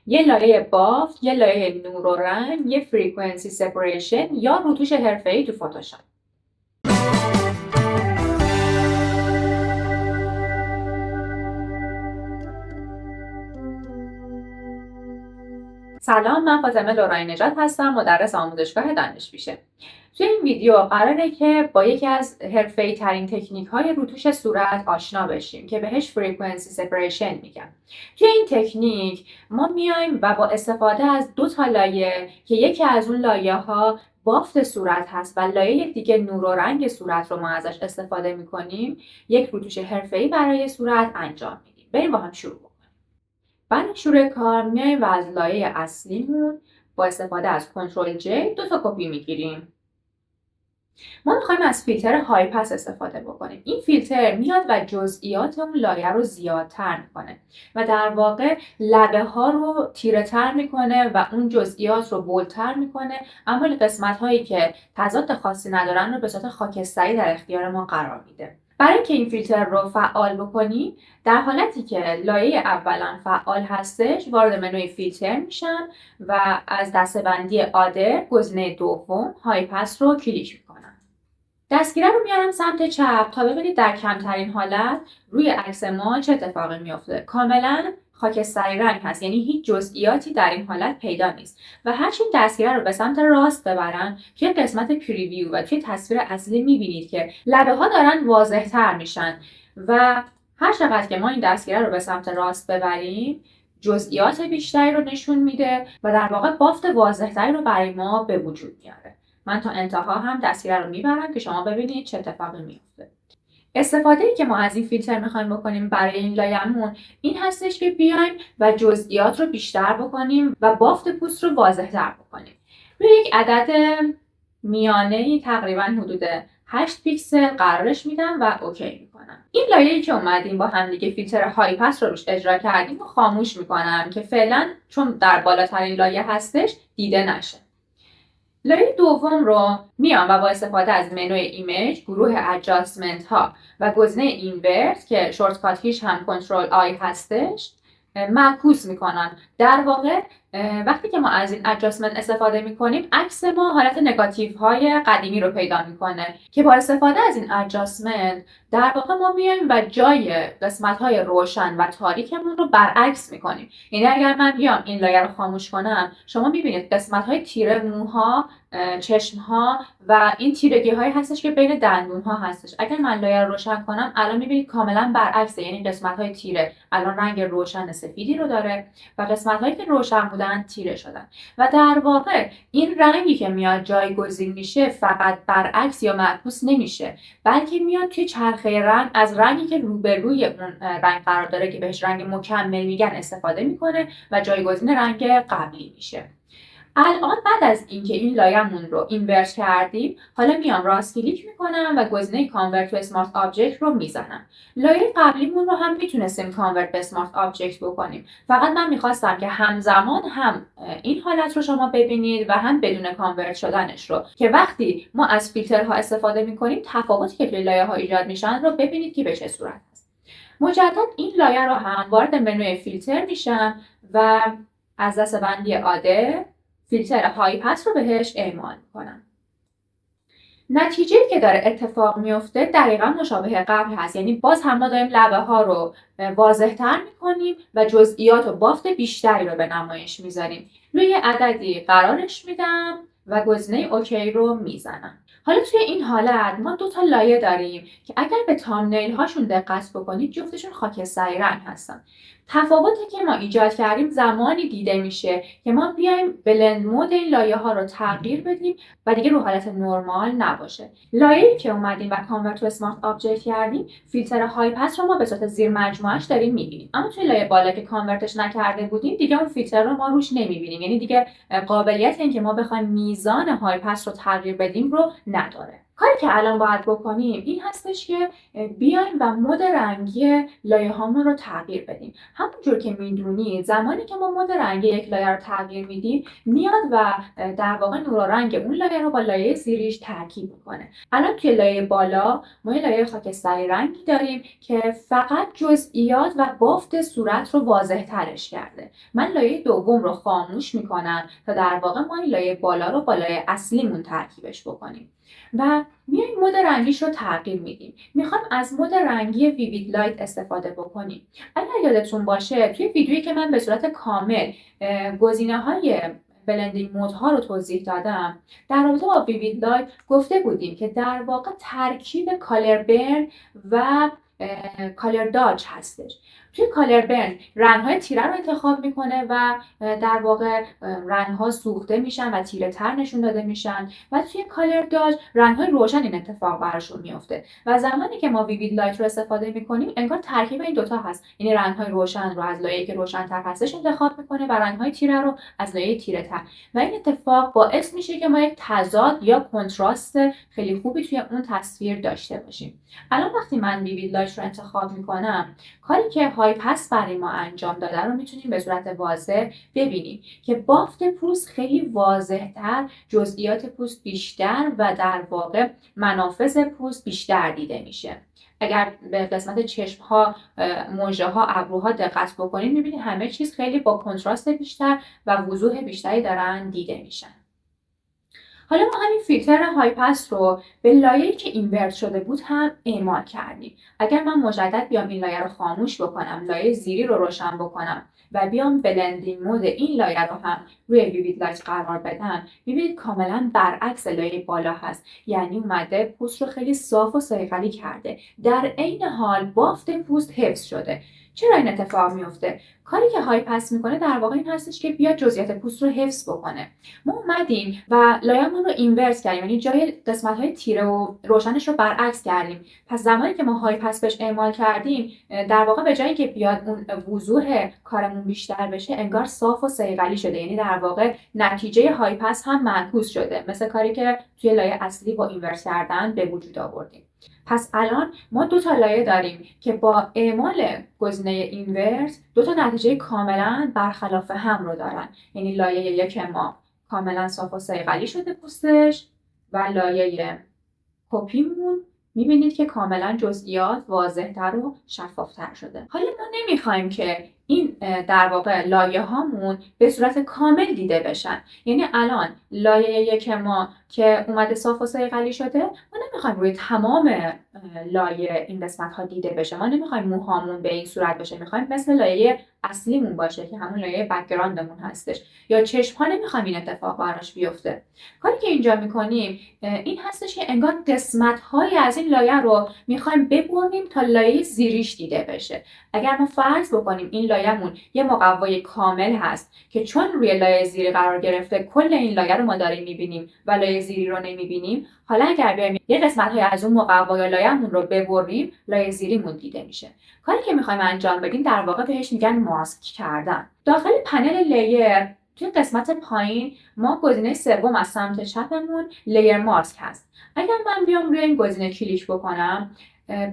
یه لایه بافت، یه لایه نور و رنگ، یه فریکونسی سپریشن یا روتوش حرفه‌ای تو فتوشاپ. سلام، من فاطمه لورایی نژاد هستم، مدرس آموزشگاه دانشپیشه. توی این ویدیو قراره که با یکی از حرفه‌ای ترین تکنیک های روتوش صورت آشنا بشیم که بهش فریکونسی سپریشن میگن. توی این تکنیک ما میایم و با استفاده از 2 لایه که یکی از اون لایه ها بافت صورت هست و لایه دیگه نور و رنگ صورت رو ما ازش استفاده میکنیم، یک روتوش حرفه‌ای برای صورت انجام میدیم. بریم با هم شروع کنیم. بعد شروع کار میایم و از لایه اصلیمون با استفاده از کنترل J 2 کپی میگیریم. ما میخوایم از فیلتر های پس استفاده بکنیم. این فیلتر میاد و جزئیات اون لایه رو زیادتر میکنه و در واقع لبه ها رو تیره تر میکنه و اون جزئیات رو بولتر میکنه، اما قسمت هایی که تضاد خاصی ندارن رو به صورت خاکستری در اختیار ما قرار میده. برای اینکه این فیلتر رو فعال بکنیم، در حالتی که لایه اولا فعال هستش وارد منوی فیلتر میشم و از دسته‌بندی آدر گزینه دوم های پس رو کلیک میکنم. دستگیره رو میارم سمت چپ تا ببینید در کمترین حالت روی عکس ما چه اتفاقی میفته. کاملا خاکستری رنگ هست، یعنی هیچ جزئیاتی در این حالت پیدا نیست و هرچند دستگیره رو به سمت راست ببرم توی قسمت پریویو و توی تصویر اصلی میبینید که لبه ها دارن واضح تر میشن و هر چقدر که ما این دستگیره رو به سمت راست ببریم جزئیات بیشتری رو نشون میده و در واقع بافت واضحتری رو برای ما به وجود میاره. من تا انتها هم دستگیره رو میبرم که شما ببینید چه اتفاقی میفته. استفاده‌ای که ما از این فیلتر میخوایم بکنیم برای این لایه‌مون این هستش که بیایم و جزئیات رو بیشتر بکنیم و بافت پوست رو واضح‌تر بکنیم. روی یک عدد میانه‌ای تقریبا حدود 8 پیکسل قرارش میدم و اوکی میکنم. این لایه‌ای که اومدیم با همدیگه فیلتر های پس رو روش اجرا کردیم و خاموش میکنم که فعلا چون در بالاترین لایه هستش دیده نشه. لایه دوم رو میام و با استفاده از منوی ایمیج، گروه ادجاستمنت ها و گزینه اینورت که شورتکاتیش هم کنترل آی هستش معکوس میکنم. در واقع وقتی که ما از این ادجاستمنت استفاده میکنیم عکس ما حالت نگاتیو های قدیمی رو پیدا میکنه که با استفاده از این ادجاستمنت در واقع ما میایم و جای قسمت های روشن و تاریکمون رو برعکس میکنیم. یعنی اگر من بیام این لایه رو خاموش کنم شما میبینید قسمت های تیره موها، چشم ها و این تیرگی هایی هستش که بین دندون ها هستش. اگر من لایه رو روشن کنم الان میبینید کاملا برعکسه، یعنی قسمت های تیره الان رنگ روشن سفیدی رو داره و قسمت هایی که روشن بودن تیره شدن و در واقع این رنگی که میاد جایگزین میشه فقط برعکس یا معکوس نمیشه، بلکه میاد توی چرخه رنگ از رنگی که روبروی اون رنگ قرار داره که بهش رنگ مکمل میگن استفاده میکنه و جایگزین رنگ قبلی میشه. الان بعد از اینکه این لایه‌مون رو اینورت کردیم حالا میام راست کلیک میکنم و گزینه کانورت تو اسمارت آبجکت رو میزنم. لایه قبلیمون رو هم میتونستیم کانورت به اسمارت آبجکت بکنیم، فقط من میخواستم که همزمان هم این حالت رو شما ببینید و هم بدون کانورت شدنش رو، که وقتی ما از فیلترها استفاده میکنیم تفاوتی که توی لایه ها ایجاد میشن رو ببینید که به چه صورت هست. مجدد این لایه رو هم وارد منوی فیلتر میشم و از دسته‌بندی آدر فیلتر های پس رو بهش اعمال میکنم. نتیجه‌ای که داره اتفاق میفته دقیقا مشابه قبل هست، یعنی باز هم ما داریم لبه ها رو واضح تر میکنیم و جزئیات و بافت بیشتری رو به نمایش میذاریم. روی عددی قرارش میدم و گزینه اوکی رو میزنم. حالا توی این حالت ما 2 لایه داریم که اگر به تامنیل هاشون دقت بکنید جفتشون خاکستری رنگ هستن. تفاوتی که ما ایجاد کردیم زمانی دیده میشه که ما بیایم بلند مود این لایه ها رو تغییر بدیم و دیگه رو حالت نرمال نباشه. لایه‌ای که اومدیم و کانورت تو اسمارت آبجکت کردیم فیلتر های پس رو ما به صورت زیر مجموعه‌اش داریم میبینیم، اما توی لایه بالا که کانورتش نکرده بودیم دیگه اون فیلتر رو ما روش نمیبینیم، یعنی دیگه قابلیت این که ما بخوایم میزان های پس رو تغییر بدیم رو نداره. کاری که الان باید بکنیم این هستش که بیایم و مد رنگی لایه هامون رو تغییر بدیم. همونجور که میدونید زمانی که ما مد رنگی یک لایه رو تغییر میدیم میاد و در واقع نور و رنگ اون لایه رو با لایه زیریش ترکیب میکنه. الان توی لایه بالا ما یه لایه خاکستری رنگی داریم که فقط جزئیات و بافت صورت رو واضح ترش کرده. من لایه دوم رو خاموش میکنم تا در واقع ما این لایه بالا رو با لایه اصلیمون ترکیبش بکنیم و میایم مد رنگیش رو تغییر میدیم. میخوایم از مد رنگی ویوید لایت استفاده بکنیم. اگر یادتون باشه توی ویدیویی که من به صورت کامل گزینه‌های بلندینگ مودها رو توضیح دادم در رابطه با ویوید لایت گفته بودیم که در واقع ترکیب کالر برن و کالر داج هستش. توی کالر برن رنگ‌های تیره رو انتخاب میکنه و در واقع رنگ‌ها سوخته میشن و تیره تر نشون داده میشن و توی کالر داج رنگ‌های روشن این اتفاق براشون میفته و زمانی که ما ویوید لایت رو استفاده میکنیم انگار ترکیب این دوتا هست، یعنی رنگ‌های روشن رو از لایه‌ای که روشن‌تر هستش انتخاب میکنه و رنگ‌های تیره رو از لایه تیره تر و این اتفاق باعث میشه که ما یک تضاد یا کنتراست خیلی خوبی توی اون تصویر داشته باشیم. الان وقتی من ویوید لایت رو انتخاب میکنم کاری که های پس برای ما انجام داده رو میتونیم به صورت واضح ببینیم که بافت پوست خیلی واضح‌تر، جزئیات پوست بیشتر و در واقع منافذ پوست بیشتر دیده میشه. اگر به قسمت چشم‌ها، مژه‌ها، ابروها دقت بکنید میبینید همه چیز خیلی با کنتراست بیشتر و وضوح بیشتری دارن دیده میشن. حالا ما همین فیلتر های پس رو به لایه‌ای که اینورت شده بود هم اعمال کردیم. اگر من مجدد بیام این لایه رو خاموش بکنم، لایه زیری رو روشن بکنم و بیام بلندینگ مود این لایه رو هم روی ویوید لایت قرار بدم، میبینید کاملا برعکس لایه بالا هست. یعنی اومده پوست رو خیلی صاف و صیقلی کرده. در عین حال بافت پوست حفظ شده. چرا این اتفاق میفته؟ کاری که های پس میکنه در واقع این هستش که بیاد جزئیات پوست رو حفظ بکنه. ما اومدیم و لایه‌مون رو اینورت کردیم، یعنی جای قسمت‌های تیره و روشنش رو برعکس کردیم. پس زمانی که ما های پس بهش اعمال کردیم در واقع به جایی که بیاد اون وضوح کارمون بیشتر بشه انگار صاف و صیقلی شده، یعنی در واقع نتیجه های پس هم معکوس شده، مثل کاری که توی لایه اصلی با اینورت کردن به وجود آوردیم. پس الان ما دو تا لایه داریم که با اعمال گزینه اینورت دو تا نتیجه کاملا برخلاف هم رو دارن. یعنی لایه یک ما کاملا صاف و صیقلی شده پوستش و لایه کپیمون میبینید که کاملا جزئیات واضح‌تر و شفافتر شده. حالا ما نمیخوایم که این در واقع لایه هامون به صورت کامل دیده بشن. یعنی الان لایه یک ما که اومده صاف و صیقلی شده ما نمیخوایم روی تمام لایه این قسمت ها دیده بشه. ما نمیخوایم موهامون به این صورت بشه، میخوایم مثل لایه اصلیمون باشه که همون لایه بک‌گراندمون هستش. یا چشم ها نمیخوایم این اتفاق براش بیفته. کاری که اینجا میکنیم این هستش که انگار قسمت های از این لایه رو میخوایم ببریم تا لایه زیریش دیده بشه. اگر ما فرض بکنیم این لایه‌مون یه مقوای کامل هست که چون روی لایه زیری قرار گرفته کل این لایه رو ما داریم میبینیم و لایه زیری رو نمیبینیم، حالا اگر بیایم یه قسمت‌های از اون مقوای لایه‌مون رو ببریم لایه زیریمون دیده میشه. کاری که میخوایم انجام بدیم در واقع بهش میگن ماسک کردن. داخل پنل لایر توی قسمت پایین ما گزینه سوم از سمت چپمون لیر ماسک هست. اگر من بیام روی این گزینه کلیک بکنم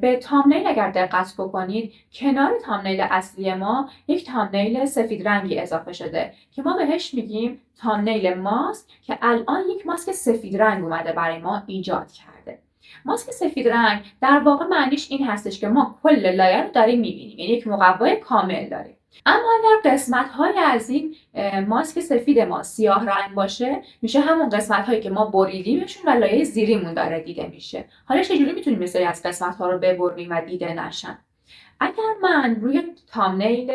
به تامنیل اگر دقت بکنید کنار تامنیل اصلی ما یک تامنیل سفید رنگی اضافه شده که ما بهش میگیم تامنیل ماسک که الان یک ماسک سفید رنگ اومده برای ما ایجاد کرده. ماسک سفید رنگ در واقع معنیش این هستش که ما کل لایه رو داریم میبینیم، یعنی یک مقوای کامل داریم. اما اگر قسمت‌های از این ماسک سفید ما سیاه رنگ باشه میشه همون قسمت‌هایی که ما بریدیمشون و لایه زیریمون داره دیده میشه. حالا چجوری میتونیم مثلا از قسمت‌ها رو ببریم و دیده نشن؟ اگر من روی تامنیل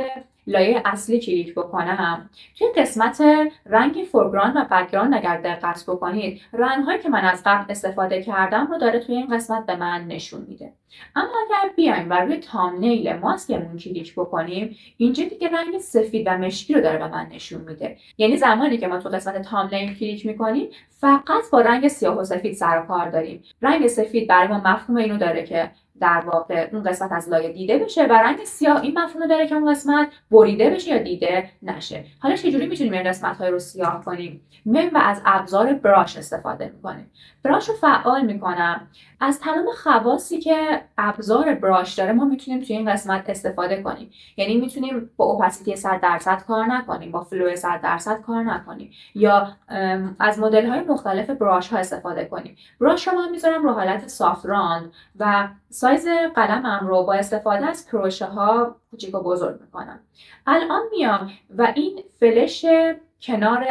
لایه اصلی کلیک بکنم توی قسمت رنگ فورگراند و بک‌گراند اگر دقت بکنید رنگ‌هایی که من از قبل استفاده کردم رو داره توی این قسمت به من نشون میده. اما اگر بیایم و روی تامنیل ماسکمون کلیک بکنیم اینجا دیگه رنگ سفید و مشکی رو داره به من نشون میده. یعنی زمانی که ما تو قسمت تامنیل کلیک میکنیم فقط با رنگ سیاه و سفید سر و کار داریم. رنگ سفید برای ما مفهوم اینو داره که در واقع اون قسمت از لایه دیده بشه و رنگ سیاه این مفهوم داره که اون قسمت بریده بشه یا دیده نشه. حالا چجوری میتونیم این قسمت‌های رو سیاه کنیم؟ میایم و از ابزار براش استفاده میکنیم. براش رو فعال میکنم. از تمام خواصی که ابزار براش داره ما میتونیم توی این قسمت استفاده کنیم. یعنی میتونیم با اوپاسیتی 100% کار نکنیم، با فلو 100% کار نکنیم، یا از مدل‌های مختلف براش ها استفاده کنیم. براش رو من میذارم رو حالت سافت راند و سایز قلمم رو با استفاده از کروشه ها کوچیک و بزرگ میکنم. الان میام و این فلش کنار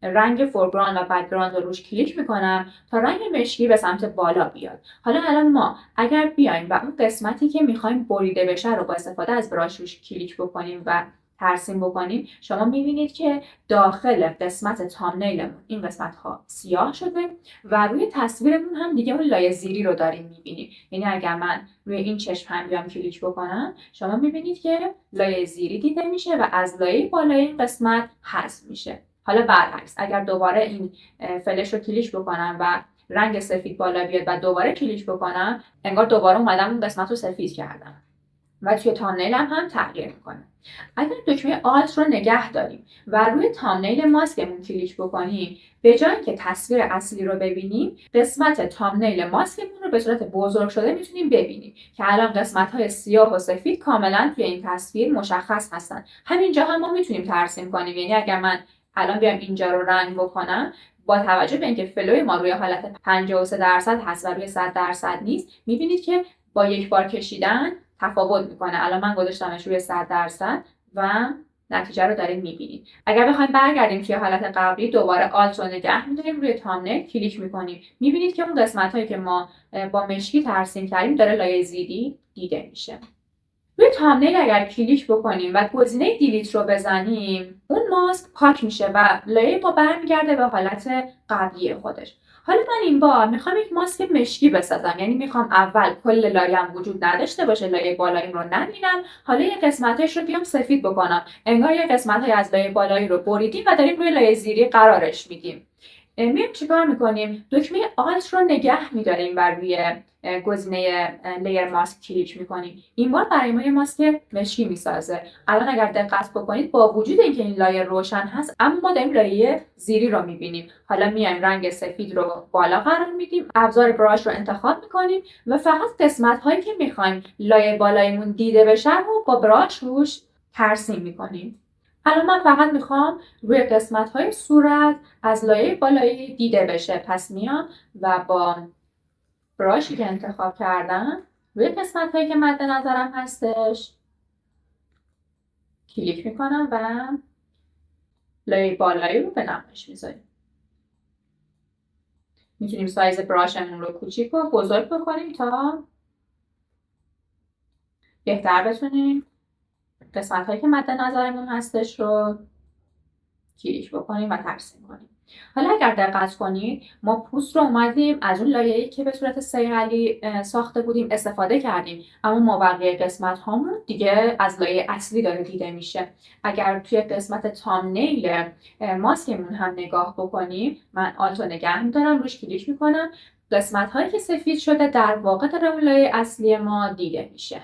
رنگ فورگراند و بک‌گراند رو روش کلیک میکنم تا رنگ مشکی به سمت بالا بیاد. الان ما اگر بیایم و اون قسمتی که میخوایم بریده بشه رو با استفاده از براش روش کلیک بکنیم و ترسیم بکنیم، شما میبینید که داخل قسمت تامنیلمون این قسمت ها سیاه شده و روی تصویرمون هم دیگه اون لایه زیری رو داریم میبینیم. یعنی اگر من روی این چشم هم بیام کلیک بکنم، شما میبینید که لایه زیری دیده میشه و از لایه بالای این قسمت حذف میشه. حالا برعکس، اگر دوباره این فلش رو کلیک بکنم و رنگ سفید بالا بیاد و دوباره کلیک بکنم، انگار دوباره اومدم اون قسمت رو سفید کردم و توی تامنیلم هم تغییر میکنه. اگر دکمه آلت رو نگه داریم و روی تامنیل ماسکمون کلیک بکنیم، به جای اینکه تصویر اصلی رو ببینیم، قسمت تامنیل ماسکمون رو به صورت بزرگ شده میتونیم ببینیم که الان قسمت‌های سیاه و سفید کاملا توی این تصویر مشخص هستن. همینجا هم ما میتونیم ترسیم کنیم. یعنی اگر من الان بیام اینجا رو رنگ بکنم، با توجه به اینکه فلوی ما روی حالت 53% هست و روی 100% نیست، میبینید که با یک بار کشیدن تفاوت میکنه. الان من گذاشتمش روی 100% و نتیجه رو داریم میبینید. اگر بخوایم برگردیم توی حالت قبلی، دوباره آلت رو نگه میداریم، روی تامنیل کلیک میکنیم، میبینید که اون قسمت هایی که ما با مشکی ترسیم کردیم داره لایه زیری دیده میشه. روی تامنیل اگر کلیک بکنیم و گزینه دیلیت رو بزنیم، اون ماسک پاک میشه و لایه ما برمیگرده به حالت قبلی خودش. حالا من این بار میخوام یک ماسک مشکی بسازم. یعنی میخوام اول کل لایه‌ام وجود نداشته باشه، لایه بالایی رو نبینم. حالا یه قسمتش رو بیام سفید بکنم، انگار یه قسمت‌های از لایه بالایی رو بریدیم و داریم روی لایه زیری قرارش میدیم. میایم چیکار میکنیم؟ دکمه آلت رو نگه میداریم و روی گزینه لیر ماسک کلیک میکنیم. این بار برای ما یه ماسک مشکی میسازه. الان اگر دقت بکنید، با وجود اینکه این لایه روشن هست، اما ما داریم لایه زیری رو میبینیم. حالا میایم رنگ سفید رو بالا قرار میدیم، ابزار براش رو انتخاب میکنیم و فقط قسمت هایی که میخوایم لایه بالایمون دیده بشه رو با براش روش ترسیم میکنیم. الان من فقط میخوام روی قسمت های صورت از لایه بالایی دیده بشه. پس میام و با براشی که انتخاب کردم روی قسمت هایی که مد نظرم هستش کلیک میکنم و لایه بالایی رو به نمایش میذاریم. میتونیم سایز براشمون رو کوچیک و بزرگ بکنیم تا بهتر بتونیم قسمت هایی که مد نظرمون هستش رو کلیک بکنیم و ترسیم کنیم. حالا اگر دقت کنید، ما پوست رو اومدیم از اون لایه‌ای که به صورت صیقلی ساخته بودیم استفاده کردیم، اما ما بقیه قسمت هامون دیگه از لایه اصلی داره دیده میشه. اگر توی قسمت تامنیل ماسکمون هم نگاه بکنیم، من آلت رو نگه می‌دارم، روش کلیک میکنم، قسمت هایی که سفید شده در واقع در اون لایه اصلی ما دیده میشه.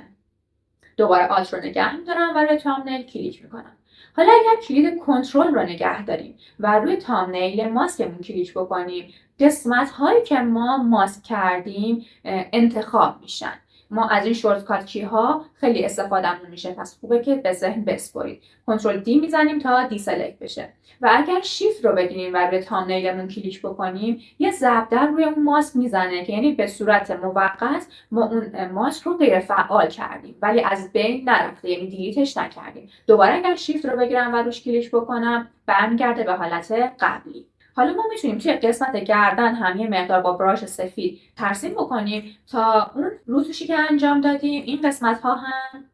دوباره آلت رو نگه می‌دارم و روی تامنیل کلیک میکنم. حالا اگر کلید کنترل رو نگه داریم و روی تامنیل ماسکمون کلیک بکنیم، قسمت هایی که ما ماسک کردیم انتخاب میشن. ما از این شورتکات کی ها خیلی استفادهمون میشه، پس خوبه که به ذهن بسپرید. کنترل دی میزنیم تا دی سلکت بشه و اگر شیفت رو بگیریم و روی تامنیلمون کلیک بکنیم، یه ضربدر روی اون ماسک میزنه که یعنی به صورت موقت ما اون ماسک رو غیر فعال کردیم ولی از بین نرفته، یعنی دیلیتش نکردیم. دوباره اگر شیفت رو بگیرم و روش کلیک بکنم، برمیگرده به حالت قبلی. حالا ما میتونیم توی قسمت گردن هم یه مقدار با براش سفید ترسیم بکنیم تا اون روتوشی که انجام دادیم این قسمت ها هم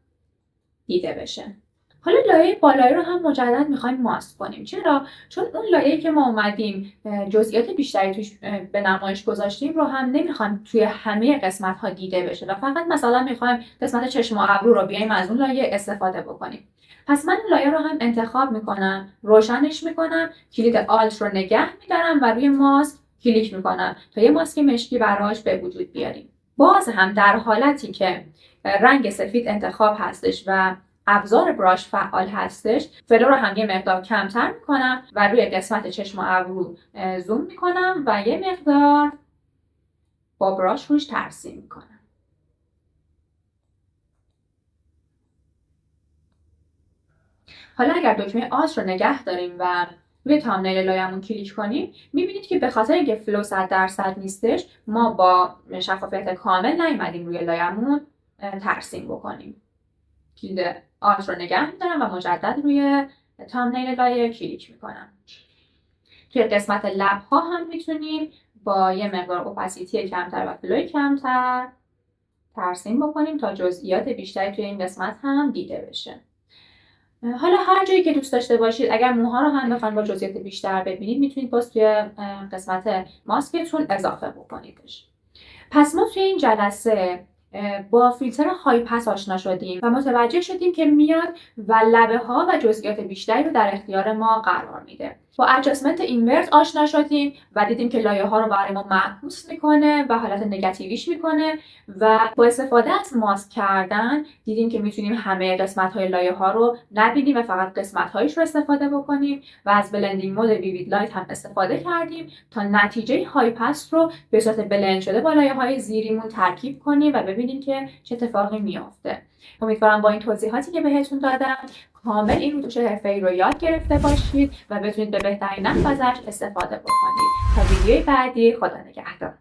دیده بشه. حالا لایه بالایی رو هم مجدد میخوایم ماسک کنیم. چرا؟ چون اون لایه‌ای که ما اومدیم جزئیات بیشتری توش به نمایش گذاشتیم رو هم نمیخوایم توی همه قسمت ها دیده بشه و فقط مثلا میخوایم قسمت چشم و ابرو رو بیایم از اون لایه استفاده بکنیم. پس من اون لایه رو هم انتخاب میکنم، روشنش میکنم، کلید آلت رو نگه میدارم و روی ماسک کلیک میکنم تا یه ماسک مشکی براش به وجود بیاریم. باز هم در حالتی که رنگ سفید انتخاب هستش و ابزار براش فعال هستش، فلو رو هم یه مقدار کمتر میکنم و روی قسمت چشم و ابرو زوم میکنم و یه مقدار با براش روش ترسیم میکنم. حالا اگر دکمه آس رو نگه داریم و روی تامنیل لایه‌مون کلیک کنیم، میبینید که به خاطر اینکه فلو 100% نیستش، ما با شفافیت کامل نیومدیم روی لایه‌مون ترسیم بکنیم. کلید آلت رو نگه میدارم و مجدد روی تامنیل لایه کلیک میکنم. توی قسمت لب ها هم میتونیم با یه مقدار اوپاسیتی کمتر و فلوی کمتر ترسیم بکنیم تا جزئیات بیشتری توی این قسمت هم دیده بشه. حالا هر جایی که دوست داشته باشید، اگر موها رو هم بخواید با جزئیات بیشتر ببینید، میتونید باز توی قسمت ماسکتون اضافه بکنیدش. پس ما توی این جلسه با فیلتر های پس آشنا شدیم و متوجه شدیم که میاد و لبه ها و جزئیات بیشتری رو در اختیار ما قرار میده. با ادجاستمنت اینورس آشنا شدیم و دیدیم که لایه ها رو برای ما معکوس میکنه و حالت نگاتیویش میکنه و با استفاده از ماسک کردن دیدیم که میتونیم همه قسمت های لایه ها رو نبینیم و فقط قسمت هایش رو استفاده بکنیم و از بلندینگ مود ویوید لایت هم استفاده کردیم تا نتیجه های پس رو به صورت بلند شده با لایه های زیریمون ترکیب کنیم و ببینیم که چه اتفاقی میافته. امیدوارم با این توضیحاتی که بهتون دادم کامل این روتوش حرفه‌ای رو یاد گرفته باشید و بتونید به بهترین نحو ازش استفاده بکنید. تا ویدیوی بعدی، خدا نگهدار.